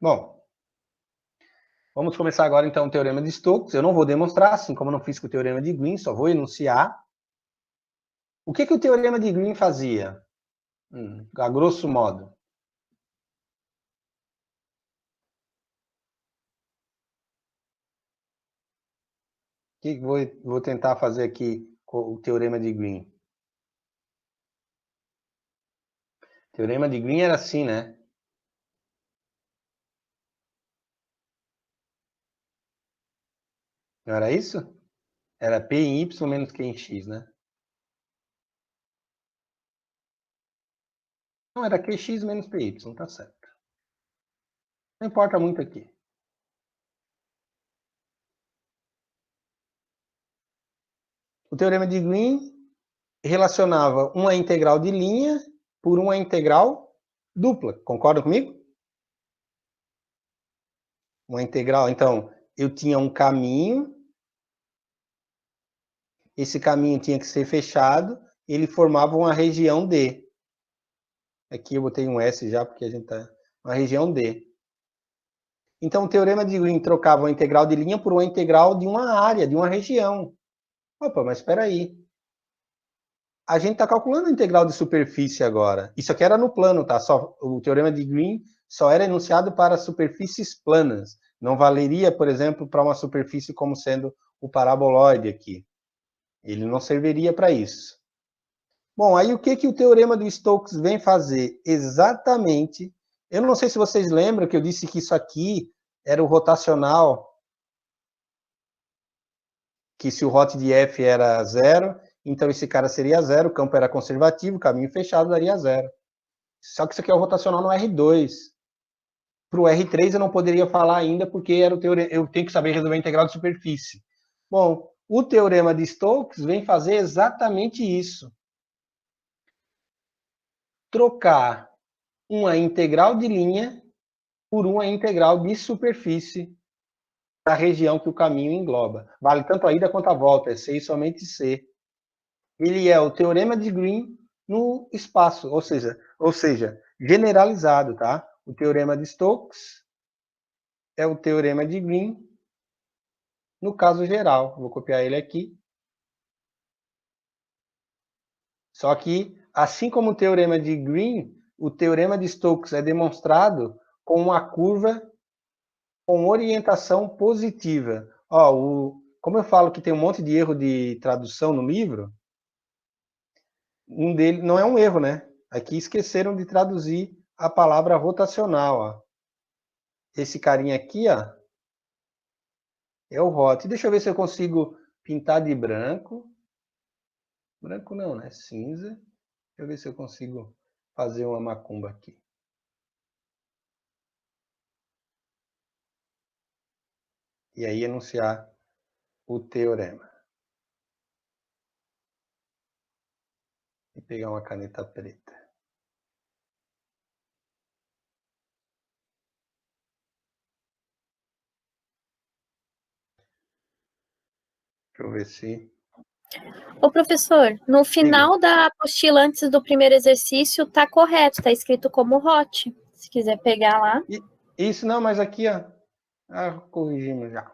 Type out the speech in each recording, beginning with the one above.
Bom, vamos começar agora, então, o Teorema de Stokes. Eu não vou demonstrar, assim como eu não fiz com o Teorema de Green, só vou enunciar. O que o Teorema de Green fazia? A grosso modo. O que vou tentar fazer aqui com o Teorema de Green? O Teorema de Green era assim, né? Não era isso? Era P em Y menos Q em X, né? Não, era QX menos PY, tá certo. Não importa muito aqui. O Teorema de Green relacionava uma integral de linha por uma integral dupla. Concorda comigo? Uma integral, então, eu tinha um caminho, esse caminho tinha que ser fechado, ele formava uma região D. Aqui eu botei um S já, porque a gente tá... Uma região D. Então, o Teorema de Green trocava uma integral de linha por uma integral de uma área, de uma região. Opa, mas espera aí. A gente está calculando a integral de superfície agora. Isso aqui era no plano, tá? O Teorema de Green só era enunciado para superfícies planas. Não valeria, por exemplo, para uma superfície como sendo o paraboloide aqui. Ele não serviria para isso. Bom, aí o que o Teorema de Stokes vem fazer? Exatamente. Eu não sei se vocês lembram que eu disse que isso aqui era o rotacional, que se o hot de F era zero, então esse cara seria zero, o campo era conservativo, caminho fechado daria zero. Só que isso aqui é o rotacional no R2. Para o R3 eu não poderia falar ainda, porque era o teorema, eu tenho que saber resolver a integral de superfície. Bom, o Teorema de Stokes vem fazer exatamente isso. Trocar uma integral de linha por uma integral de superfície da região que o caminho engloba. Vale tanto a ida quanto a volta, é C e somente C. Ele é o Teorema de Green no espaço, ou seja, generalizado, tá? O Teorema de Stokes é o Teorema de Green no caso geral. Vou copiar ele aqui. Só que, assim como o Teorema de Green, o Teorema de Stokes é demonstrado com uma curva com orientação positiva. Como eu falo que tem um monte de erro de tradução no livro, um deles não é um erro, né? Aqui esqueceram de traduzir a palavra rotacional. Ó. Esse carinha aqui, ó, é o hot. Deixa eu ver se eu consigo pintar de branco. Branco não, né? Cinza. Deixa eu ver se eu consigo fazer uma macumba aqui. E aí enunciar o teorema. E pegar uma caneta preta. Deixa eu ver se... Ô, professor, no final da apostila, antes do primeiro exercício, tá correto, tá escrito como hot. Se quiser pegar lá. Isso não, mas aqui, ó. Corrigimos já.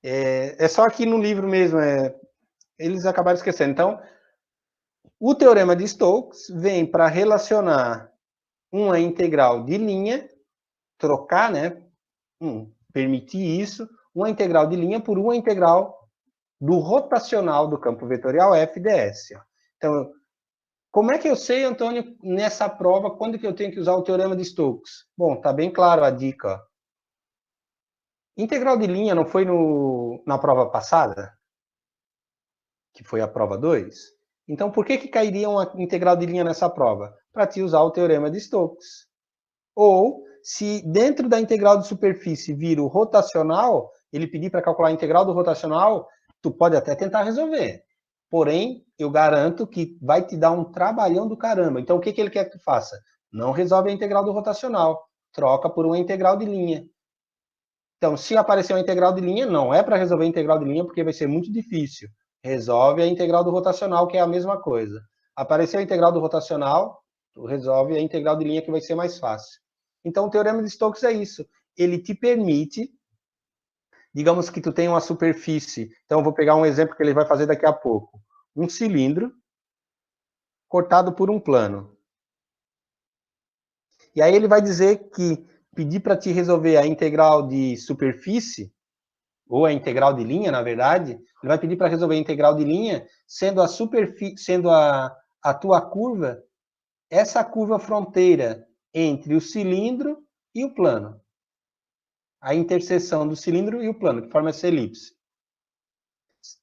É só aqui no livro mesmo, eles acabaram esquecendo. Então, o Teorema de Stokes vem para relacionar uma integral de linha, trocar, né? Permitir isso, uma integral de linha por uma integral do rotacional do campo vetorial f ds. Então, como é que eu sei, Antônio, nessa prova, quando que eu tenho que usar o Teorema de Stokes? Bom, tá bem claro a dica. Ó. Integral de linha não foi na prova passada? Que foi a prova 2? Então, por que cairia uma integral de linha nessa prova? Para te usar o Teorema de Stokes. Ou, se dentro da integral de superfície vir o rotacional, ele pedir para calcular a integral do rotacional, tu pode até tentar resolver. Porém, eu garanto que vai te dar um trabalhão do caramba. Então, o que ele quer que tu faça? Não resolve a integral do rotacional. Troca por uma integral de linha. Então, se aparecer uma integral de linha, não é para resolver a integral de linha, porque vai ser muito difícil. Resolve a integral do rotacional, que é a mesma coisa. Apareceu a integral do rotacional, tu resolve a integral de linha, que vai ser mais fácil. Então, o teorema de Stokes é isso. Ele te permite, digamos que tu tem uma superfície, então eu vou pegar um exemplo que ele vai fazer daqui a pouco. Um cilindro cortado por um plano. E aí ele vai dizer que pedir para te resolver a integral de superfície, ou a integral de linha, na verdade, ele vai pedir para resolver a integral de linha, sendo a tua curva, essa curva fronteira entre o cilindro e o plano. A interseção do cilindro e o plano, que forma essa elipse.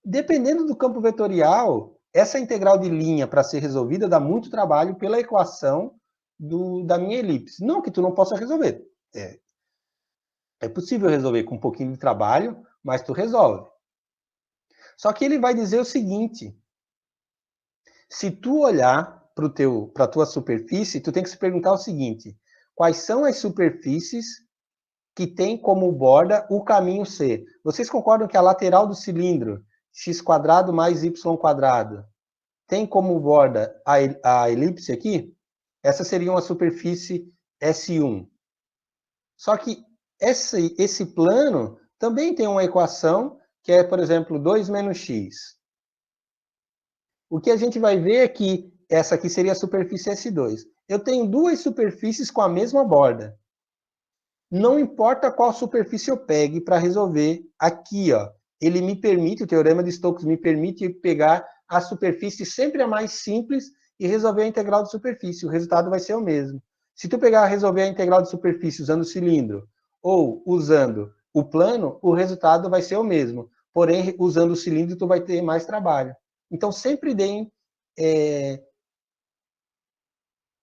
Dependendo do campo vetorial, essa integral de linha, para ser resolvida, dá muito trabalho pela equação da minha elipse. Não que tu não possa resolver. É possível resolver com um pouquinho de trabalho, mas tu resolve. Só que ele vai dizer o seguinte: se tu olhar para a tua superfície, tu tem que se perguntar o seguinte: quais são as superfícies que tem como borda o caminho C? Vocês concordam que a lateral do cilindro, x² mais y², tem como borda a elipse aqui? Essa seria uma superfície S1. Só que esse plano também tem uma equação que é, por exemplo, 2 menos x. O que a gente vai ver é que essa aqui seria a superfície S2. Eu tenho duas superfícies com a mesma borda. Não importa qual superfície eu pegue para resolver aqui, ó. Ele me permite, o teorema de Stokes me permite pegar a superfície sempre a mais simples e resolver a integral de superfície. O resultado vai ser o mesmo. Se tu resolver a integral de superfície usando o cilindro ou usando o plano, o resultado vai ser o mesmo. Porém, usando o cilindro, tu vai ter mais trabalho. Então, sempre deem,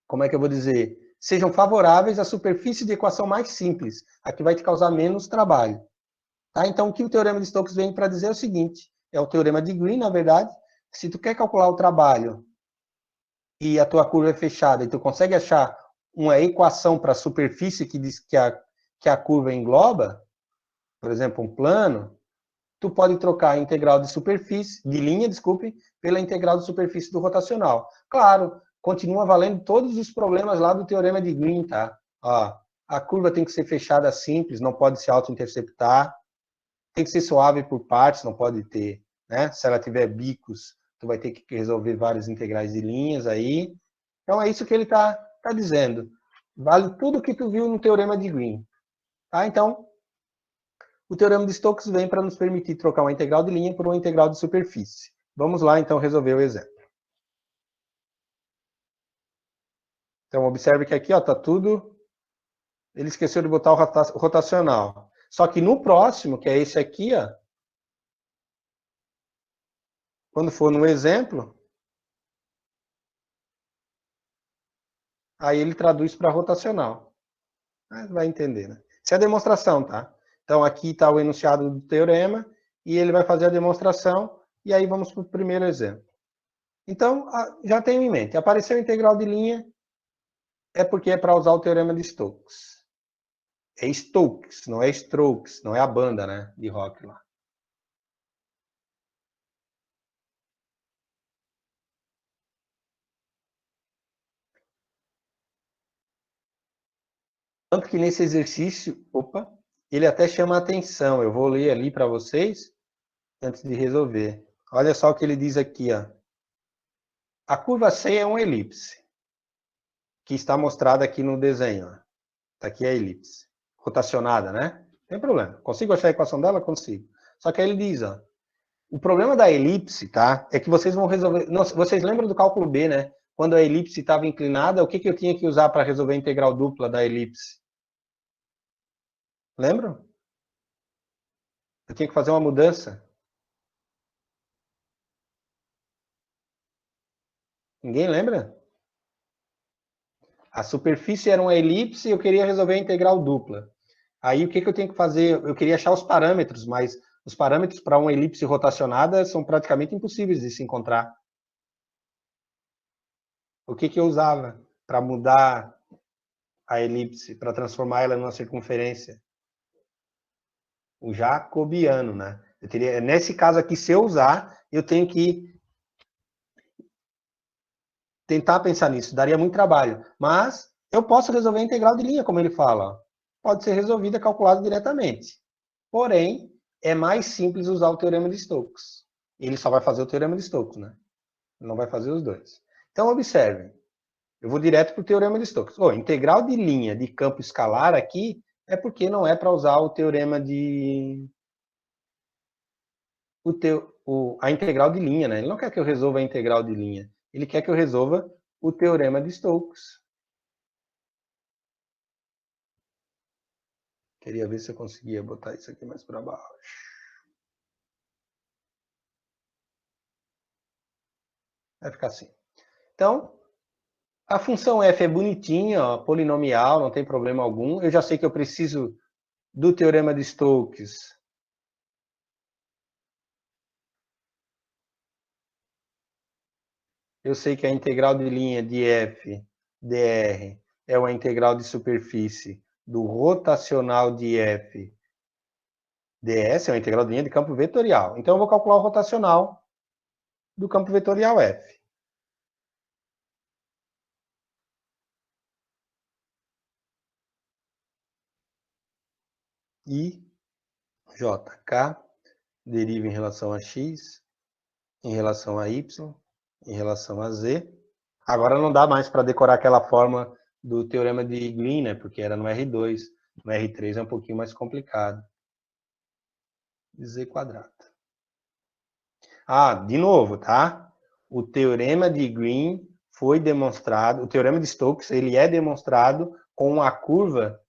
como é que eu vou dizer? Sejam favoráveis à superfície de equação mais simples, a que vai te causar menos trabalho. Tá? Então, o que o teorema de Stokes vem para dizer é o seguinte, é o teorema de Green, na verdade. Se tu quer calcular o trabalho e a tua curva é fechada e tu consegue achar uma equação para a superfície que diz que a curva engloba, por exemplo, um plano, tu pode trocar a integral de linha, pela integral de superfície do rotacional. Claro, continua valendo todos os problemas lá do teorema de Green, tá? Ó, a curva tem que ser fechada simples, não pode se auto-interceptar, tem que ser suave por partes, não pode ter, né? Se ela tiver bicos, tu vai ter que resolver várias integrais de linhas aí. Então é isso que ele está dizendo. Vale tudo que tu viu no teorema de Green. Tá? Então, o teorema de Stokes vem para nos permitir trocar uma integral de linha por uma integral de superfície. Vamos lá, então, resolver o exemplo. Então, observe que aqui está tudo... Ele esqueceu de botar o rotacional. Só que no próximo, que é esse aqui, ó, quando for no exemplo, aí ele traduz para rotacional. Vai entender, né? Isso é a demonstração, tá? Então, aqui está o enunciado do teorema, e ele vai fazer a demonstração, e aí vamos para o primeiro exemplo. Então, já tenho em mente, apareceu a integral de linha, é porque é para usar o teorema de Stokes. É Stokes, não é Strokes, não é a banda, né, de rock lá. Tanto que nesse exercício, ele até chama a atenção. Eu vou ler ali para vocês, antes de resolver. Olha só o que ele diz aqui, ó. A curva C é uma elipse, que está mostrada aqui no desenho. Está aqui a elipse. Rotacionada, né? Não tem problema. Consigo achar a equação dela? Consigo. Só que aí ele diz, ó, o problema da elipse, tá? É que vocês vão resolver... Nossa, vocês lembram do cálculo B, né? Quando a elipse estava inclinada, o que eu tinha que usar para resolver a integral dupla da elipse? Lembram? Eu tinha que fazer uma mudança. Ninguém lembra? A superfície era uma elipse e eu queria resolver a integral dupla. Aí o que eu tenho que fazer? Eu queria achar os parâmetros, mas os parâmetros para uma elipse rotacionada são praticamente impossíveis de se encontrar. O que eu usava para mudar a elipse, para transformar ela numa circunferência? O jacobiano, né? Nesse caso aqui, se eu usar, eu tenho que tentar pensar nisso. Daria muito trabalho. Mas eu posso resolver a integral de linha, como ele fala. Pode ser resolvida, calculada diretamente. Porém, é mais simples usar o teorema de Stokes. Ele só vai fazer o teorema de Stokes, né? Não vai fazer os dois. Então, observem. Eu vou direto para o teorema de Stokes. Integral de linha de campo escalar aqui é porque não é para usar o teorema de... a integral de linha, né? Ele não quer que eu resolva a integral de linha. Ele quer que eu resolva o teorema de Stokes. Queria ver se eu conseguia botar isso aqui mais para baixo. Vai ficar assim. Então, a função f é bonitinha, ó, polinomial, não tem problema algum. Eu já sei que eu preciso do teorema de Stokes. Eu sei que a integral de linha de f dr é uma integral de superfície do rotacional de f ds, é uma integral de linha de campo vetorial. Então, eu vou calcular o rotacional do campo vetorial f. I, j, k, deriva em relação a x, em relação a y, em relação a z. Agora não dá mais para decorar aquela forma do teorema de Green, né? Porque era no R2. No R3 é um pouquinho mais complicado. Z quadrado. De novo, tá? O teorema de Green foi demonstrado, o teorema de Stokes, ele é demonstrado com uma curva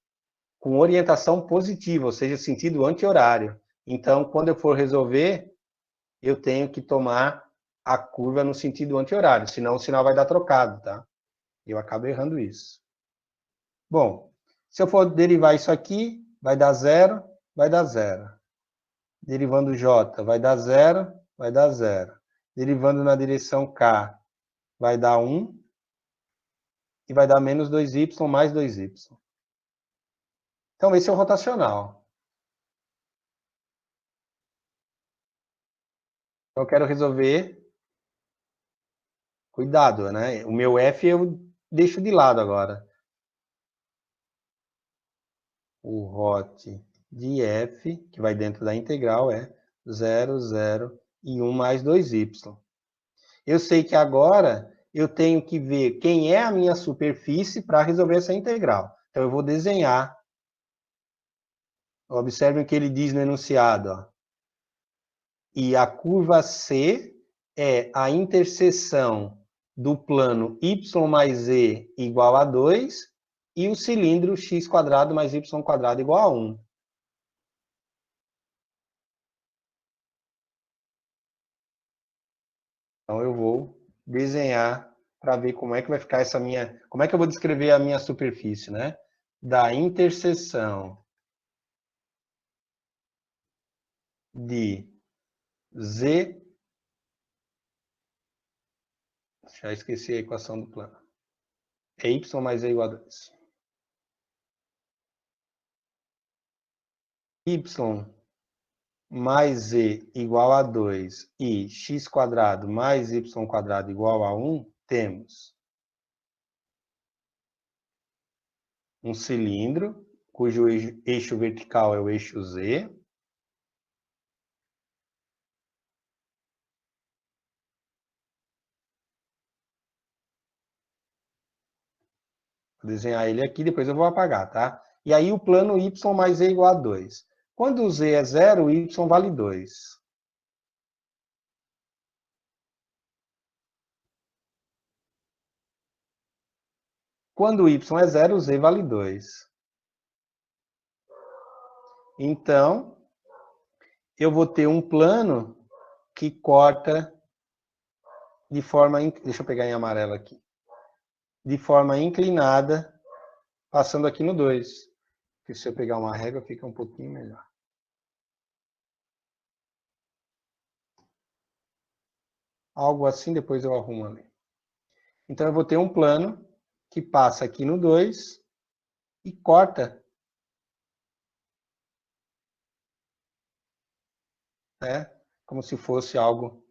com orientação positiva, ou seja, sentido anti-horário. Então, quando eu for resolver, eu tenho que tomar a curva no sentido anti-horário, senão o sinal vai dar trocado, tá? Eu acabo errando isso. Bom, se eu for derivar isso aqui, vai dar zero, vai dar zero. Derivando j, vai dar zero, vai dar zero. Derivando na direção k, vai dar 1. E vai dar menos 2y mais 2y. Então, esse é o rotacional. Então, eu quero resolver. Cuidado, né? O meu f eu deixo de lado agora. O hot de f, que vai dentro da integral, é 0, 0 e 1 mais 2y. Eu sei que agora eu tenho que ver quem é a minha superfície para resolver essa integral. Então, eu vou desenhar. Observem o que ele diz no enunciado. Ó. E a curva C é a interseção do plano y mais e igual a 2 e o cilindro x quadrado mais y quadrado igual a 1. Então, eu vou desenhar para ver como é que vai ficar essa minha... Como é que eu vou descrever a minha superfície, né? Da interseção de Z... Já esqueci a equação do plano. É y mais e igual a 2. Y mais z igual a 2 e x quadrado mais y quadrado igual a 1, temos um cilindro, cujo eixo vertical é o eixo z. Vou desenhar ele aqui, depois eu vou apagar, tá? E aí o plano y mais z igual a 2. Quando o z é 0, o y vale 2. Quando o y é 0, o z vale 2. Então, eu vou ter um plano que corta de forma... Deixa eu pegar em amarelo aqui. De forma inclinada, passando aqui no 2. Porque se eu pegar uma régua, fica um pouquinho melhor. Algo assim, depois eu arrumo ali. Então, eu vou ter um plano que passa aqui no 2 e corta, né? Como se fosse algo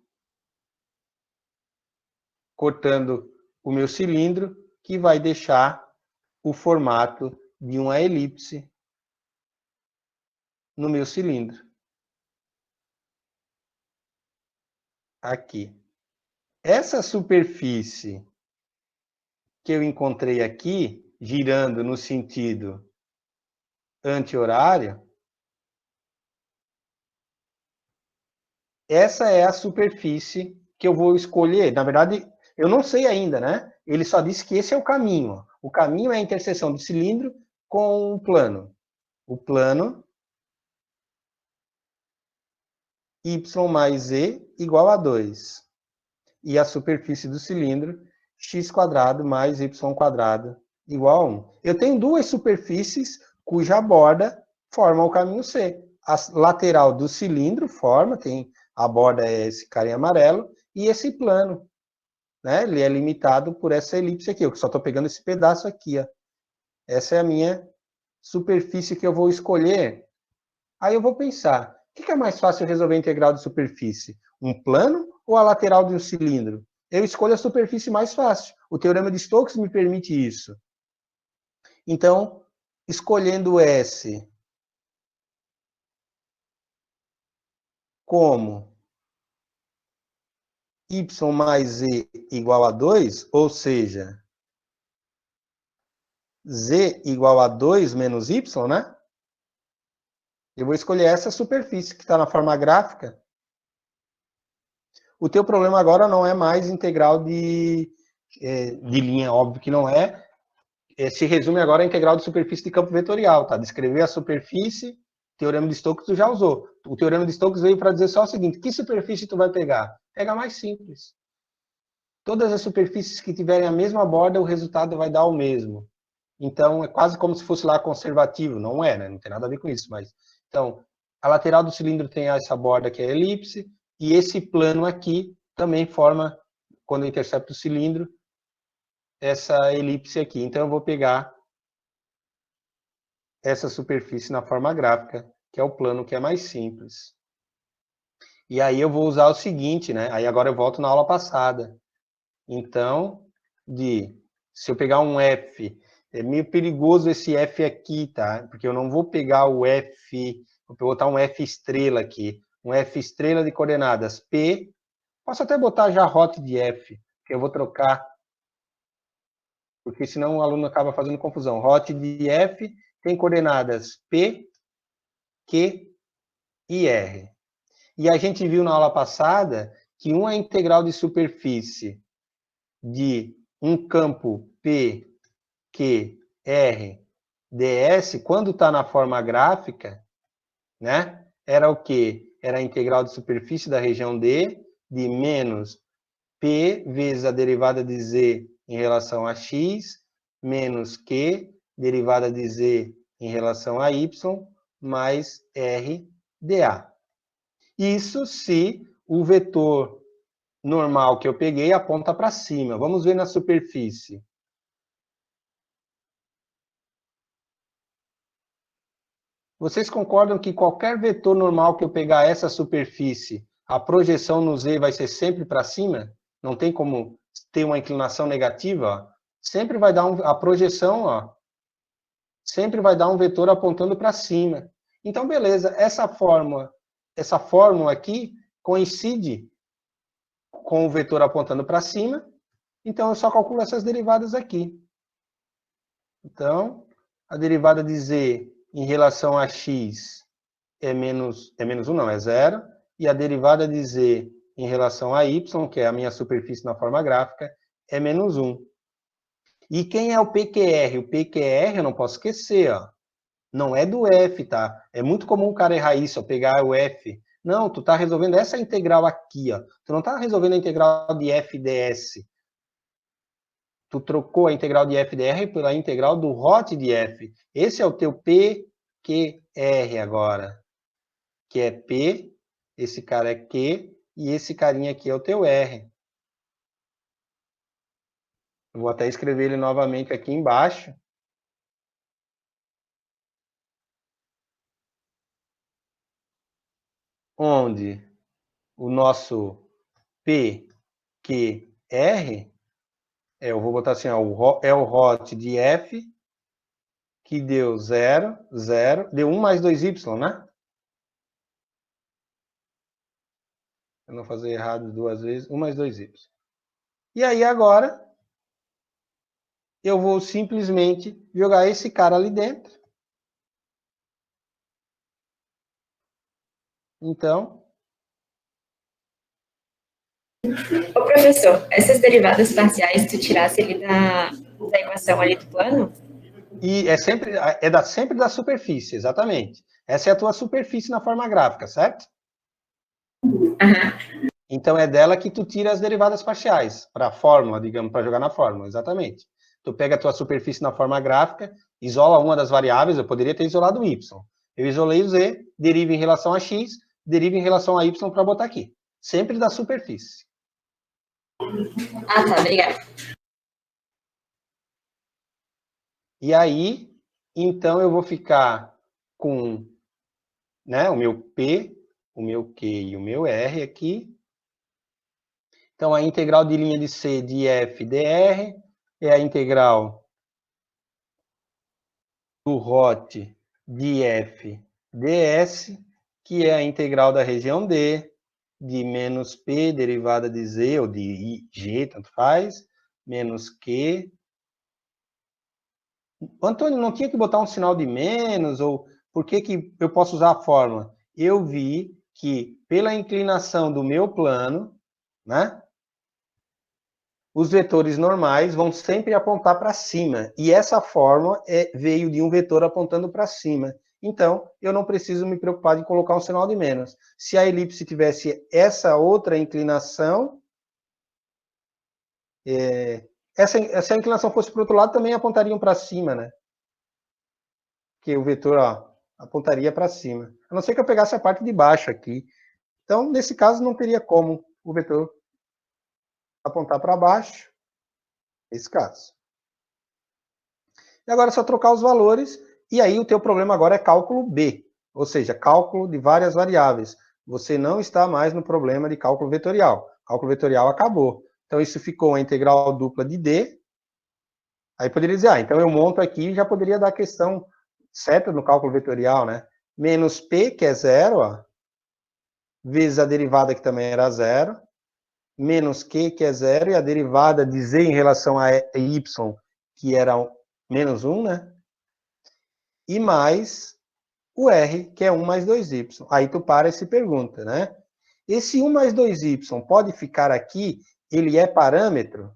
cortando o meu cilindro, que vai deixar o formato de uma elipse no meu cilindro. Aqui. Essa superfície que eu encontrei aqui, girando no sentido anti-horário, essa é a superfície que eu vou escolher. Na verdade, eu não sei ainda, né? Ele só disse que esse é o caminho. O caminho é a interseção do cilindro com o plano. O plano y mais z igual a 2. E a superfície do cilindro, x² mais y² igual a 1. Eu tenho duas superfícies cuja borda forma o caminho C. A lateral do cilindro forma, tem a borda é esse cara em amarelo, e esse plano, né? Ele é limitado por essa elipse aqui. Eu só estou pegando esse pedaço aqui, ó. Essa é a minha superfície que eu vou escolher. Aí eu vou pensar, o que é mais fácil resolver a integral de superfície? Um plano ou a lateral de um cilindro? Eu escolho a superfície mais fácil. O teorema de Stokes me permite isso. Então, escolhendo S como y mais z igual a 2, ou seja, z igual a 2 menos y, né? Eu vou escolher essa superfície que está na forma gráfica. O teu problema agora não é mais integral de linha, óbvio que não é. Se resume agora a integral de superfície de campo vetorial, tá? Descrever a superfície, teorema de Stokes tu já usou. O teorema de Stokes veio para dizer só o seguinte, que superfície tu vai pegar? Pega a mais simples. Todas as superfícies que tiverem a mesma borda, o resultado vai dar o mesmo. Então, é quase como se fosse lá conservativo. Não é, né? Não tem nada a ver com isso, mas... Então, a lateral do cilindro tem essa borda que é a elipse, e esse plano aqui também forma, quando intercepta o cilindro, essa elipse aqui. Então, eu vou pegar essa superfície na forma gráfica, que é o plano que é mais simples. E aí eu vou usar o seguinte, né? Aí agora eu volto na aula passada. Então, se eu pegar um F, é meio perigoso esse F aqui, tá? Porque eu não vou pegar o F, vou botar um F estrela aqui. Um F estrela de coordenadas P. Posso até botar já hot de F, que eu vou trocar, porque senão o aluno acaba fazendo confusão. Hot de F tem coordenadas P, Q e R. E a gente viu na aula passada que uma integral de superfície de um campo P, Q, R, ds, quando está na forma gráfica, né, era o quê? Era a integral de superfície da região D de menos P vezes a derivada de Z em relação a X, menos Q, derivada de Z em relação a Y, mais R dA. Isso se o vetor normal que eu peguei aponta para cima. Vamos ver na superfície. Vocês concordam que qualquer vetor normal que eu pegar essa superfície, a projeção no Z vai ser sempre para cima? Não tem como ter uma inclinação negativa? Ó. Sempre vai dar a projeção, ó, sempre vai dar um vetor apontando para cima. Então, beleza, essa fórmula aqui coincide com o vetor apontando para cima, então eu só calculo essas derivadas aqui. Então, a derivada de z em relação a x é menos 1, não, é 0, e a derivada de z em relação a y, que é a minha superfície na forma gráfica, é menos 1. E quem é o PQR? O PQR eu não posso esquecer, ó. Não é do f, tá? É muito comum o cara errar isso, ó, pegar o f. Não, tu tá resolvendo essa integral aqui, ó. Tu não tá resolvendo a integral de f ds. Tu trocou a integral de f dr pela integral do hot de f. Esse é o teu PQR agora. Que é P, esse cara é Q, e esse carinha aqui é o teu R. Eu vou até escrever ele novamente aqui embaixo. Onde o nosso PQR, eu vou botar assim, ó, é o hot de F, que deu 0, 0, deu 1 mais 2y, né? Eu não fazer errado 2 vezes, 1 mais 2y. E aí agora, eu vou simplesmente jogar esse cara ali dentro. Então... Ô, professor, essas derivadas parciais, tu tirasse ele da equação ali do plano? E sempre da superfície, exatamente. Essa é a tua superfície na forma gráfica, certo? Uhum. Então é dela que tu tira as derivadas parciais, para a fórmula, digamos, para jogar na fórmula, exatamente. Tu pega a tua superfície na forma gráfica, isola uma das variáveis, eu poderia ter isolado o y. Eu isolei o z, derivo em relação a x, derivo em relação a y para botar aqui. Sempre da superfície. Ah, tá, obrigada. E aí, então eu vou ficar com, né, o meu P, o meu Q e o meu R aqui. Então, a integral de linha de C de f dr é a integral do ROT de f ds, que é a integral da região D, de menos P derivada de Z, ou de G, tanto faz, menos Q. Antônio, não tinha que botar um sinal de menos, ou por que eu posso usar a fórmula? Eu vi que, pela inclinação do meu plano, né, os vetores normais vão sempre apontar para cima. E essa fórmula veio de um vetor apontando para cima. Então, eu não preciso me preocupar de colocar um sinal de menos. Se a elipse tivesse essa outra inclinação, se a inclinação fosse para o outro lado, também apontariam para cima, né? Porque o vetor, ó, apontaria para cima. A não ser que eu pegasse a parte de baixo aqui. Então, nesse caso, não teria como o vetor apontar para baixo. Nesse caso. E agora é só trocar os valores, e aí o teu problema agora é cálculo B, ou seja, cálculo de várias variáveis. Você não está mais no problema de cálculo vetorial. Cálculo vetorial acabou. Então, isso ficou a integral dupla de D. Aí poderia dizer, então eu monto aqui e já poderia dar a questão certa no cálculo vetorial, né? Menos P, que é 0, ó, vezes a derivada, que também era 0, menos Q, que é 0, e a derivada de Z em relação a Y, que era menos 1, né? E mais o R, que é 1 mais 2y. Aí tu para e se pergunta, né? Esse 1 mais 2y pode ficar aqui? Ele é parâmetro?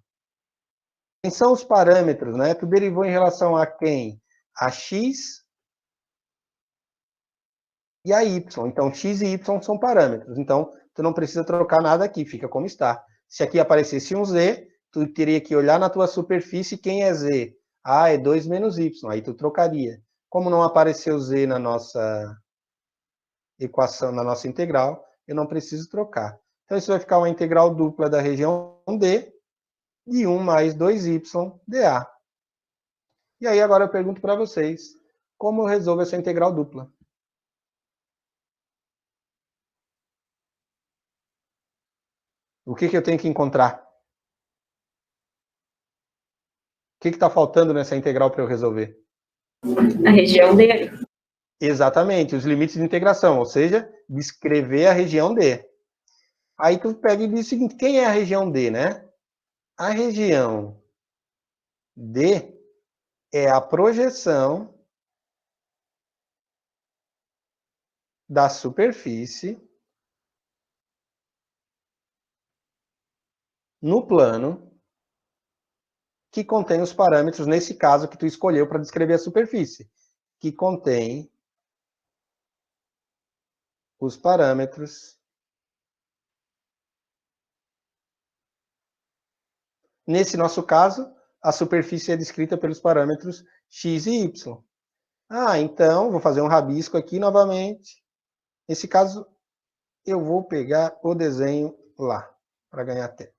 Quem são os parâmetros, né? Tu derivou em relação a quem? A x e a y. Então, x e y são parâmetros. Então, tu não precisa trocar nada aqui, fica como está. Se aqui aparecesse um z, tu teria que olhar na tua superfície quem é z. Ah, é 2 menos y. Aí tu trocaria. Como não apareceu z na nossa equação, na nossa integral, eu não preciso trocar. Então, isso vai ficar uma integral dupla da região D de 1 mais 2y dA. E aí, agora eu pergunto para vocês, como eu resolvo essa integral dupla? O que eu tenho que encontrar? O que está faltando nessa integral para eu resolver? A região D. Exatamente, os limites de integração, ou seja, descrever a região D. Aí tu pega e diz o seguinte, quem é a região D, né? A região D é a projeção da superfície no plano que contém os parâmetros, nesse caso que tu escolheu para descrever a superfície, que contém os parâmetros. Nesse nosso caso, a superfície é descrita pelos parâmetros x e y. Ah, então, vou fazer um rabisco aqui novamente. Nesse caso, eu vou pegar o desenho lá, para ganhar tempo.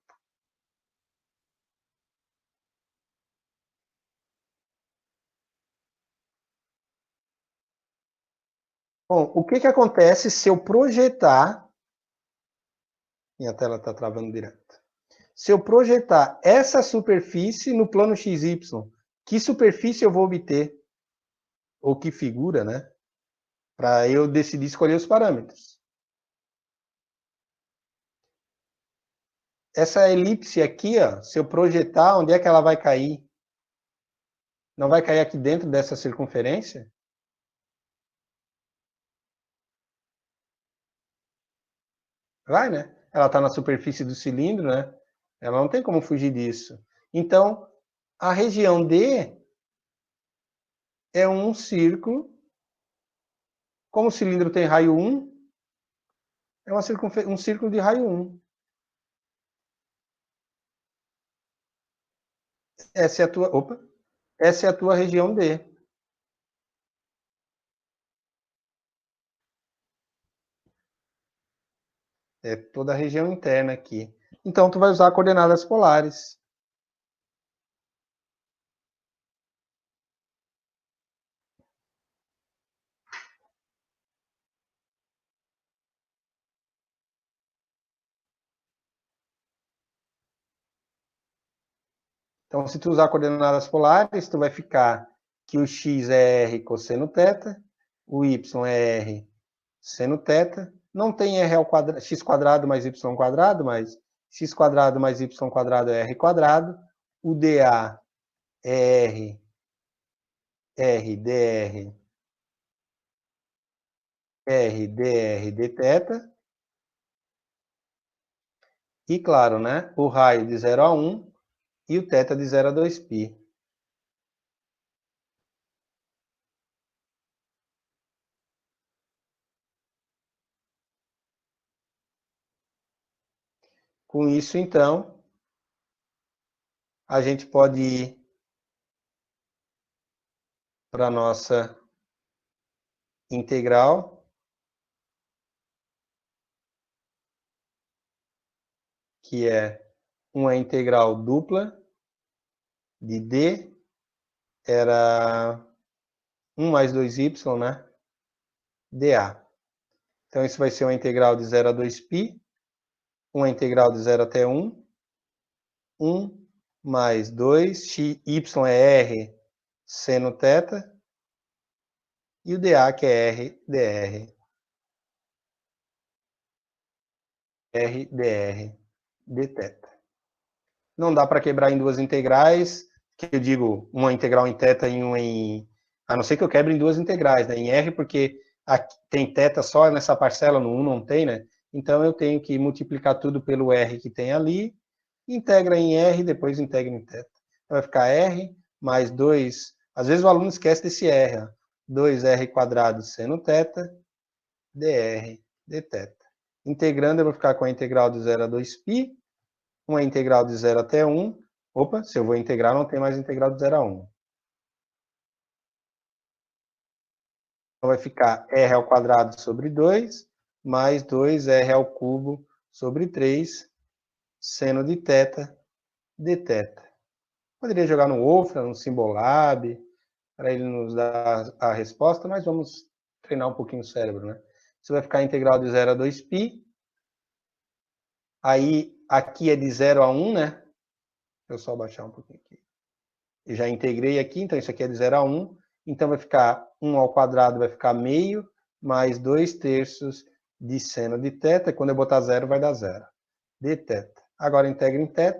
Bom, o que acontece se eu projetar... Minha tela está travando direto. Se eu projetar essa superfície no plano XY, que superfície eu vou obter? ou que figura, né? Para eu decidir escolher os parâmetros. Essa elipse aqui, ó, se eu projetar, onde é que ela vai cair? Não vai cair aqui dentro dessa circunferência? Vai, né? Ela está na superfície do cilindro, né? Ela não tem como fugir disso. Então, a região D é um círculo. Como o cilindro tem raio 1, é um círculo de raio 1. Essa é a tua região D. É toda a região interna aqui. Então, tu vai usar coordenadas polares. Então, se tu usar coordenadas polares, tu vai ficar que o x é r cosseno θ, o y é r seno θ. Não tem r ao quadrado, x quadrado mais y quadrado, mas x quadrado mais y quadrado é r quadrado. O dA é r dr dθ. E claro, né, o raio de 0 a 1 e o θ de 0 a 2π. Com isso, então, a gente pode ir para a nossa integral, que é uma integral dupla de D, era 1 mais 2y, né? dA. Então, isso vai ser uma integral de 0 a 2π, uma integral de 0 até 1, 1 mais 2, y é r seno θ, e o dA, que é r dr dθ. Não dá para quebrar em duas integrais, que eu digo uma integral em θ e uma em... A não ser que eu quebre em duas integrais, né? Em R, porque aqui tem θ só nessa parcela, no 1 não tem, né? Então eu tenho que multiplicar tudo pelo R que tem ali, integra em R, depois integra em θ. Então vai ficar R mais 2... Às vezes o aluno esquece desse R, ó. 2R quadrado seno θ, dr dθ. Integrando, eu vou ficar com a integral de 0 a 2π, uma integral de 0 até 1. Opa, se eu vou integrar, não tem mais integral de 0 a 1. Então vai ficar r ao quadrado sobre 2, mais 2r ao cubo sobre 3, seno de θ dθ. Poderia jogar no Wolfram, no Symbolab, para ele nos dar a resposta, mas vamos treinar um pouquinho o cérebro, né? Isso vai ficar a integral de 0 a 2π. Aí, aqui é de 0 a 1, né? Deixa eu só baixar um pouquinho aqui. Eu já integrei aqui, então isso aqui é de 0 a 1. Então vai ficar 1 ao quadrado, vai ficar meio, mais 2 terços de seno de θ. Quando eu botar 0, vai dar 0. dθ. Agora integra em θ,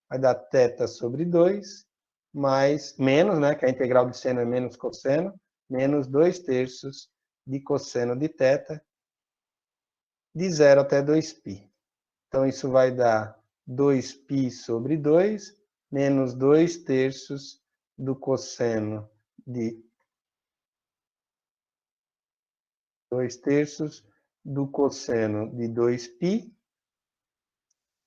vai dar θ sobre 2, mais, menos, né, que a integral de seno é menos cosseno, menos 2 terços de cosseno de θ, de 0 até 2π. Então isso vai dar 2π sobre 2, menos 2 terços do cosseno de 2 terços do cosseno de 2π,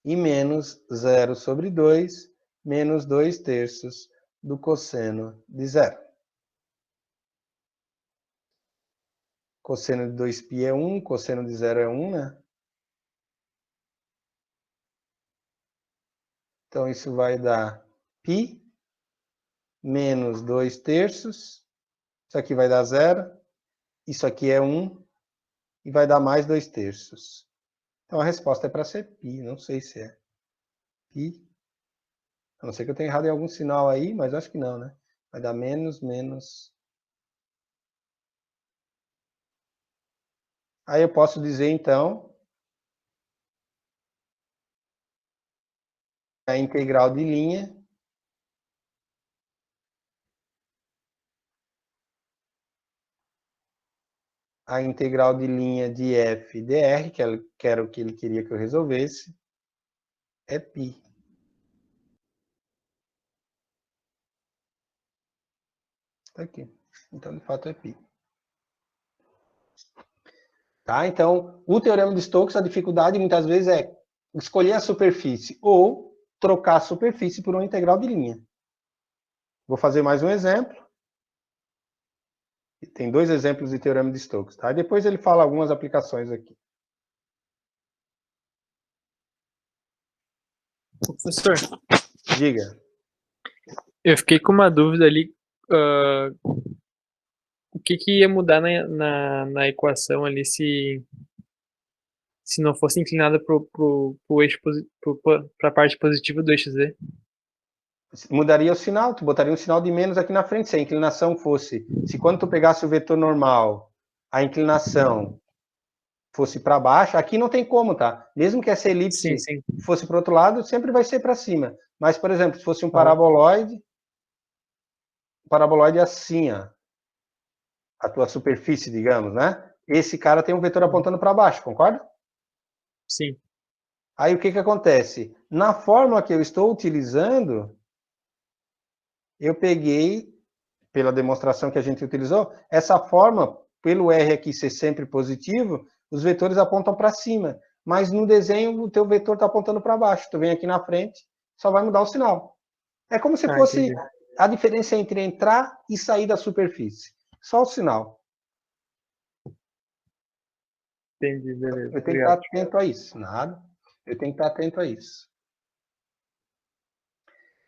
e menos 0 sobre 2, menos 2 terços do cosseno de 0. Cosseno de 2π é 1, cosseno de 0 é 1, né? Então isso vai dar π menos 2 terços. Isso aqui vai dar 0. Isso aqui é 1. E vai dar mais 2 terços. Então a resposta é para ser π. Não sei se é π. A não ser que eu tenha errado em algum sinal aí, mas acho que não, né? Vai dar menos Aí eu posso dizer, então, a integral de linha de f dr, que era o que ele queria que eu resolvesse, é π. Tá aqui. Então, de fato, é π. Tá? Então, o teorema de Stokes, a dificuldade muitas vezes é escolher a superfície ou trocar a superfície por uma integral de linha. Vou fazer mais um exemplo. Tem 2 exemplos de teorema de Stokes. Tá? Depois ele fala algumas aplicações aqui. Professor, Diga. eu fiquei com uma dúvida ali. O que ia mudar na equação ali se não fosse inclinada pro eixo para a parte positiva do eixo Z? Mudaria o sinal, tu botaria um sinal de menos aqui na frente, se a inclinação fosse... Se quando tu pegasse o vetor normal, a inclinação fosse para baixo, aqui não tem como, tá? Mesmo que essa elipse Sim. fosse para o outro lado, sempre vai ser para cima. Mas, por exemplo, se fosse um Aham. paraboloide assim, ó, a tua superfície, digamos, né? Esse cara tem um vetor apontando para baixo, concorda? Sim. Aí o que acontece? Na fórmula que eu estou utilizando, eu peguei, pela demonstração que a gente utilizou, essa forma, pelo R aqui ser sempre positivo, os vetores apontam para cima. Mas no desenho, o teu vetor está apontando para baixo. Tu vem aqui na frente, só vai mudar o sinal. É como se fosse Entendi. a diferença entre entrar e sair da superfície. Só o sinal. Entendi, beleza. Eu tenho que estar Obrigado. atento a isso. Nada. Eu tenho que estar atento a isso.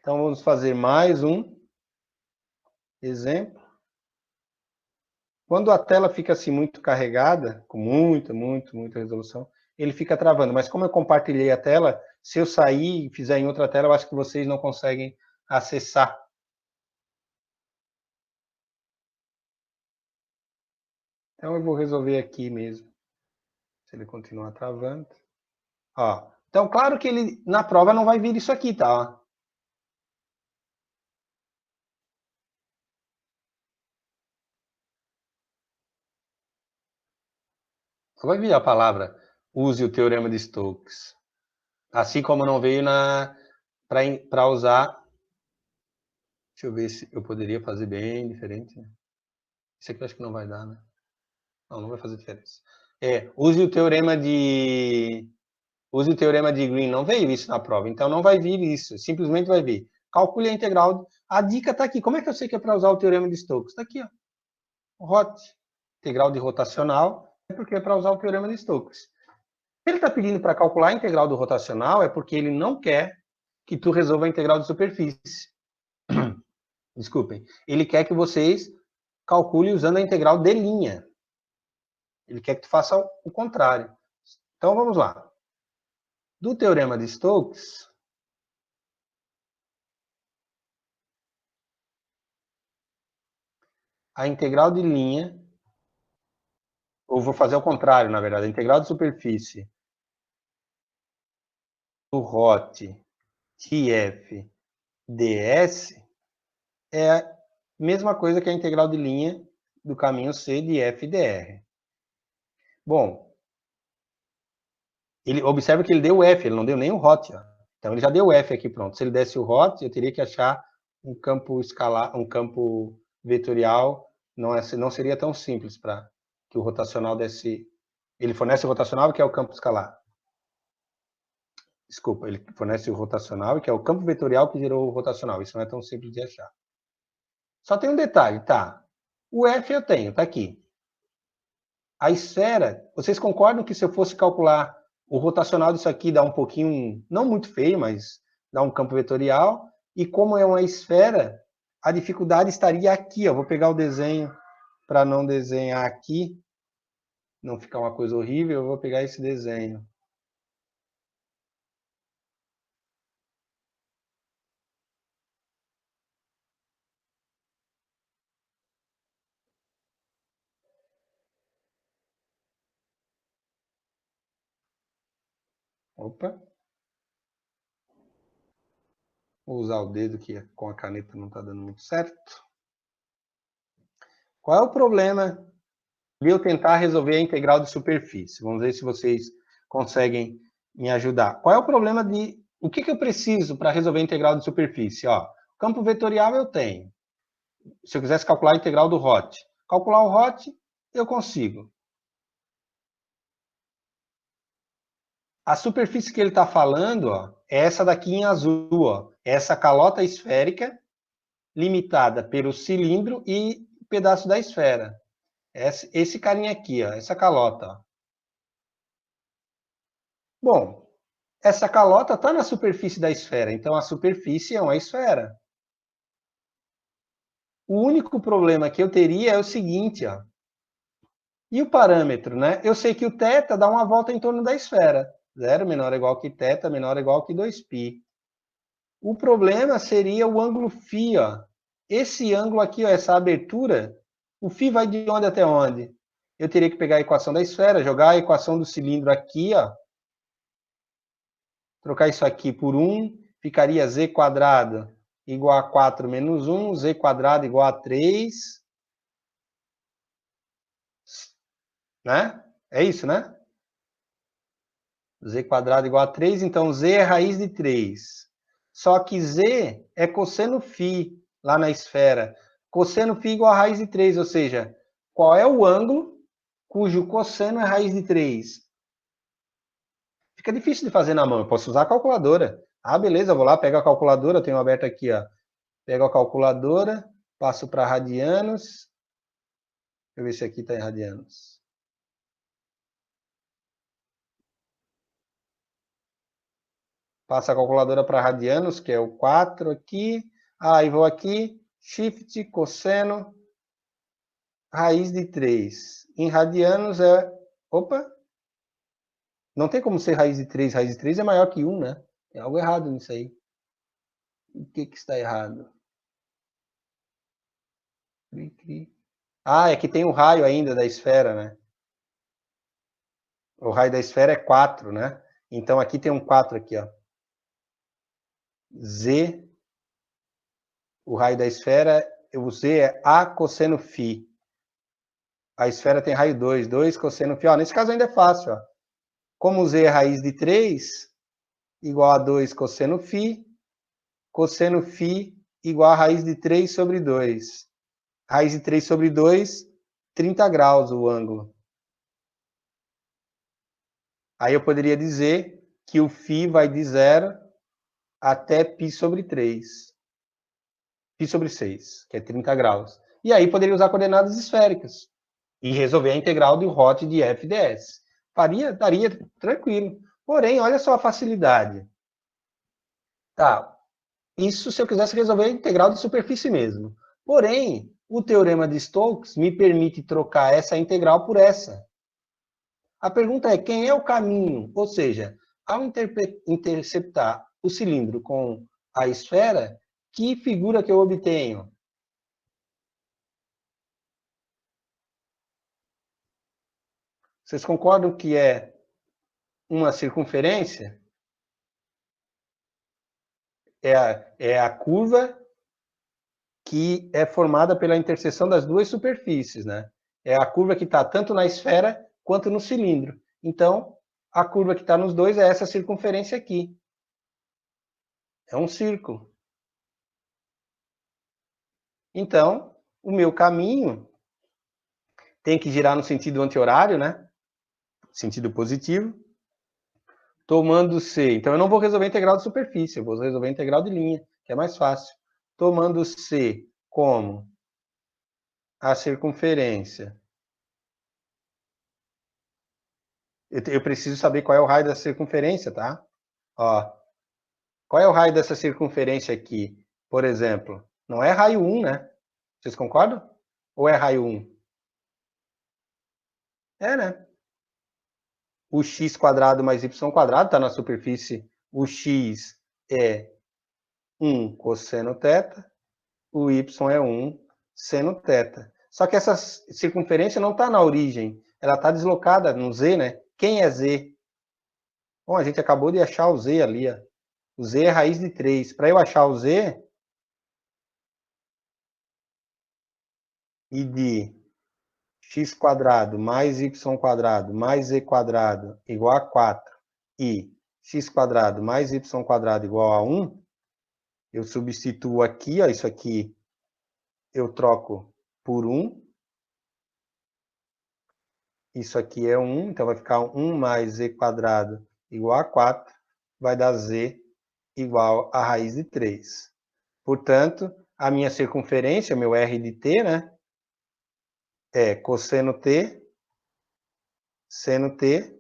Então, vamos fazer mais um exemplo. Quando a tela fica assim muito carregada, com muita resolução, ele fica travando. Mas como eu compartilhei a tela, se eu sair e fizer em outra tela, eu acho que vocês não conseguem acessar. Então eu vou resolver aqui mesmo. Se ele continuar travando. Ó. Então, claro que ele na prova não vai vir isso aqui, tá? Só vai vir a palavra use o teorema de Stokes. Assim como não veio para usar. Deixa eu ver se eu poderia fazer bem diferente. Isso aqui eu acho que não vai dar, né? Não vai fazer diferença. Use o teorema de Green. Não veio isso na prova, então não vai vir isso. Simplesmente vai vir. Calcule a integral. A dica está aqui. Como é que eu sei que é para usar o teorema de Stokes? Está aqui, ó. Rot. Integral de rotacional é porque é para usar o teorema de Stokes. Se ele está pedindo para calcular a integral do rotacional, é porque ele não quer que tu resolva a integral de superfície. Desculpem. Ele quer que vocês calculem usando a integral de linha. Ele quer que tu faça o contrário. Então, vamos lá. Do teorema de Stokes, a integral de linha, ou vou fazer ao contrário, na verdade, a integral de superfície do ROT TF ds é a mesma coisa que a integral de linha do caminho C de f dr. Bom, ele observa que ele deu f, ele não deu nem o ROT. Ó. Então ele já deu f aqui, pronto. Se ele desse o ROT, eu teria que achar um campo escalar, um campo vetorial. Não seria tão simples para que o rotacional desse. Ele fornece o rotacional, que é o campo escalar. Desculpa, ele fornece o rotacional, que é o campo vetorial que gerou o rotacional. Isso não é tão simples de achar. Só tem um detalhe, tá? O F eu tenho, tá aqui. A esfera, vocês concordam que se eu fosse calcular o rotacional disso aqui dá um pouquinho, não muito feio, mas dá um campo vetorial. E como é uma esfera, a dificuldade estaria aqui. Ó. Vou pegar o desenho para não desenhar aqui, não ficar uma coisa horrível. Eu vou pegar esse desenho. Opa. Vou usar o dedo que com a caneta não está dando muito certo. Qual é o problema de eu tentar resolver a integral de superfície? Vamos ver se vocês conseguem me ajudar. Qual é o problema de... O que eu preciso para resolver a integral de superfície? Ó, campo vetorial eu tenho. Se eu quisesse calcular a integral do Roth. Calcular o Roth, eu consigo. A superfície que ele está falando, ó, é essa daqui em azul, ó, essa calota esférica limitada pelo cilindro e pedaço da esfera. Esse carinha aqui, ó, essa calota. Ó. Bom, essa calota está na superfície da esfera, então a superfície é uma esfera. O único problema que eu teria é o seguinte, ó. E o parâmetro, né? Eu sei que o θ dá uma volta em torno da esfera. 0 menor ou igual que θ menor ou igual que 2π. O problema seria o ângulo φ, ó. Esse ângulo aqui, ó, essa abertura, o φ vai de onde até onde? Eu teria que pegar a equação da esfera, jogar a equação do cilindro aqui, ó. Trocar isso aqui por 1, ficaria z² igual a 4 menos 1, z² igual a 3. Né? É isso, né? Z² igual a 3, então z é raiz de 3. Só que z é cosseno φ lá na esfera. Cosseno φ igual a raiz de 3, ou seja, qual é o ângulo cujo cosseno é raiz de 3? Fica difícil de fazer na mão, eu posso usar a calculadora. Ah, beleza, eu vou lá, pego a calculadora, eu tenho aberto aqui, ó. Pego a calculadora, passo para radianos. Deixa eu ver se aqui está em radianos. Passa a calculadora para radianos, que é o 4 aqui. Aí vou aqui, shift, cosseno, raiz de 3. Em radianos é... Opa! Não tem como ser raiz de 3. Raiz de 3 é maior que 1, né? Tem algo errado nisso aí. O que está errado? Ah, é que tem o raio ainda da esfera, né? O raio da esfera é 4, né? Então aqui tem um 4 aqui, ó. Z, o raio da esfera, o Z é A cosseno φ. A esfera tem raio 2, 2 cosseno φ. Ó, nesse caso ainda é fácil, ó. Como Z é raiz de 3, igual a 2 cosseno φ igual a raiz de 3 sobre 2. Raiz de 3 sobre 2, 30 graus o ângulo. Aí eu poderia dizer que o φ vai de 0 até π sobre 3. Π sobre 6, que é 30 graus. E aí poderia usar coordenadas esféricas e resolver a integral do Roth de f ds. Daria tranquilo. Porém, olha só a facilidade. Tá, isso se eu quisesse resolver a integral de superfície mesmo. Porém, o teorema de Stokes me permite trocar essa integral por essa. A pergunta é, quem é o caminho? Ou seja, ao interceptar o cilindro com a esfera, que figura que eu obtenho? Vocês concordam que é uma circunferência? É a curva que é formada pela interseção das duas superfícies, né? É a curva que está tanto na esfera quanto no cilindro. Então, a curva que está nos dois é essa circunferência aqui. É um círculo. Então, o meu caminho tem que girar no sentido anti-horário, né? Sentido positivo. Tomando C. Então, eu não vou resolver a integral de superfície, eu vou resolver a integral de linha, que é mais fácil. Tomando C como a circunferência. Eu preciso saber qual é o raio dessa circunferência, tá? Ó, qual é o raio dessa circunferência aqui? Por exemplo, não é raio 1, né? Vocês concordam? Ou é raio 1? É, né? O x² mais y² está na superfície. O x é 1 cosseno θ, o y é 1 seno θ. Só que essa circunferência não está na origem, ela está deslocada no z, né? Quem é z? Bom, a gente acabou de achar o z ali, ó. O z é raiz de 3. Para eu achar o z, e de x² mais y² mais z² igual a 4 e x² mais y² igual a 1, eu substituo aqui, ó, isso aqui eu troco por 1. Isso aqui é 1, então vai ficar 1 mais z² igual a 4, vai dar z igual a raiz de 3. Portanto, a minha circunferência, meu R de t, né, é cosseno t, seno t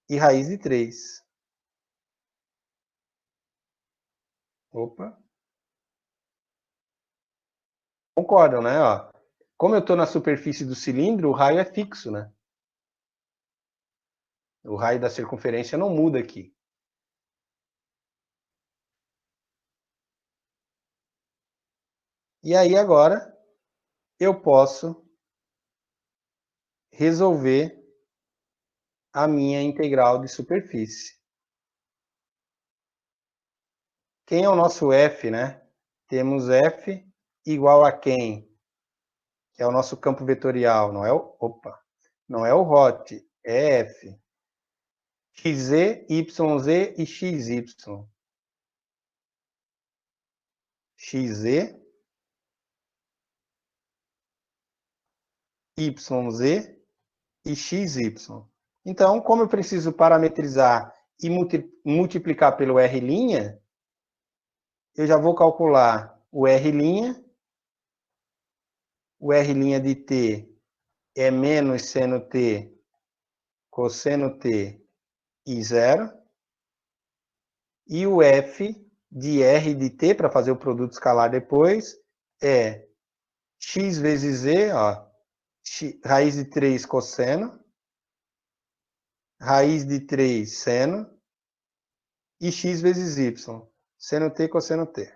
e raiz de 3. Opa. Concordam, né? Ó, como eu estou na superfície do cilindro, o raio é fixo, né? O raio da circunferência não muda aqui. E aí agora eu posso resolver a minha integral de superfície. Quem é o nosso f, né? Temos f igual a quem? Que é o nosso campo vetorial, não é o... Opa! Não é o hot, é f. xz, yz e xy. xz, yz e xy. Então, como eu preciso parametrizar e multiplicar pelo r', eu já vou calcular o r'. O r' de t é menos seno t, cosseno t e 0. E o f de r de t, para fazer o produto escalar depois, é x vezes z, ó, raiz de 3 cosseno, raiz de 3 seno, e x vezes y, seno t, cosseno t,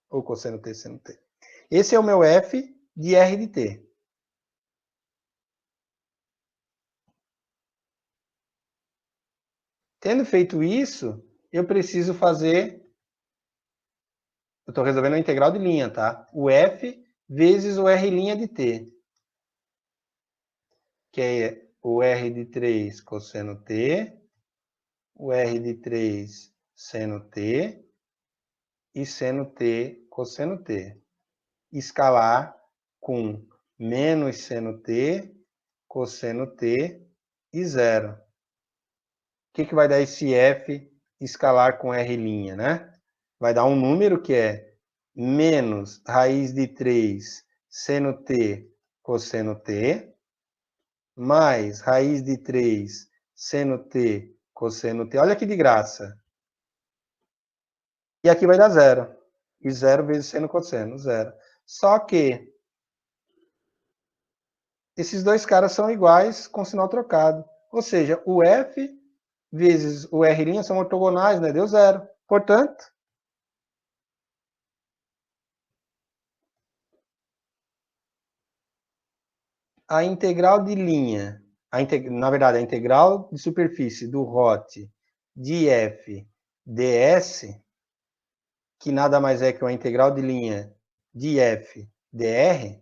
ou cosseno t, seno t. Esse é o meu f de r de t. Tendo feito isso, eu preciso fazer... Eu estou resolvendo a integral de linha, tá? O f vezes o r' de t, que é o r de 3 cosseno t, o r de 3 seno t e seno t cosseno t. Escalar com menos seno t, cosseno t e 0. O que vai dar esse f escalar com r', né? Vai dar um número que é menos raiz de 3 seno t cosseno t, mais raiz de 3 seno t cosseno t. Olha que de graça. E aqui vai dar 0. E 0 vezes seno cosseno, 0. Só que esses dois caras são iguais com sinal trocado. Ou seja, o f vezes o r' são ortogonais, né? Deu 0. Portanto, a integral de linha, na verdade, a integral de superfície do hot de f ds, que nada mais é que uma integral de linha de f dr,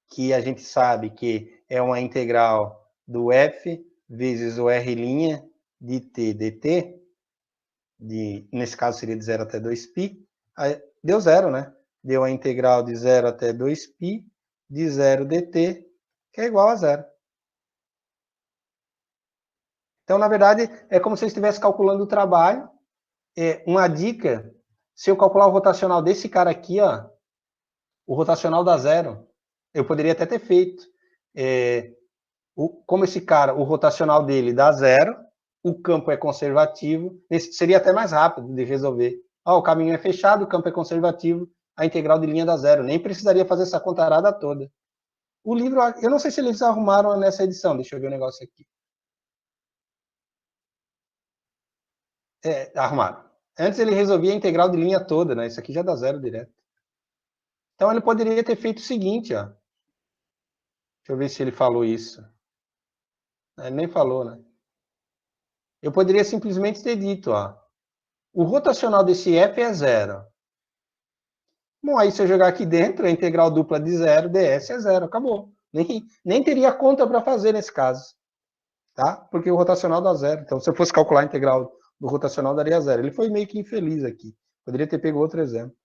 que a gente sabe que é uma integral do f vezes o r' de t dt, nesse caso seria de 0 até 2π, deu 0, né? Deu a integral de 0 até 2π de 0 dt, que é igual a 0. Então, na verdade, é como se eu estivesse calculando o trabalho. Uma dica, se eu calcular o rotacional desse cara aqui, ó, o rotacional dá 0. Eu poderia até ter feito. Como esse cara, o rotacional dele dá 0, o campo é conservativo, esse seria até mais rápido de resolver. O caminho é fechado, o campo é conservativo, a integral de linha dá 0. Nem precisaria fazer essa contarada toda. O livro, eu não sei se eles arrumaram nessa edição, deixa eu ver o negócio aqui. Arrumaram. Antes ele resolvia a integral de linha toda, né? Isso aqui já dá 0 direto. Então ele poderia ter feito o seguinte, ó. Deixa eu ver se ele falou isso. Ele nem falou, né? eu poderia simplesmente ter dito, ó, o rotacional desse f é 0. Bom, aí se eu jogar aqui dentro, a integral dupla de 0, ds é 0, acabou. Nem teria conta para fazer nesse caso, tá? Porque o rotacional dá 0. Então, se eu fosse calcular a integral do rotacional, daria 0. Ele foi meio que infeliz aqui. Poderia ter pego outro exemplo.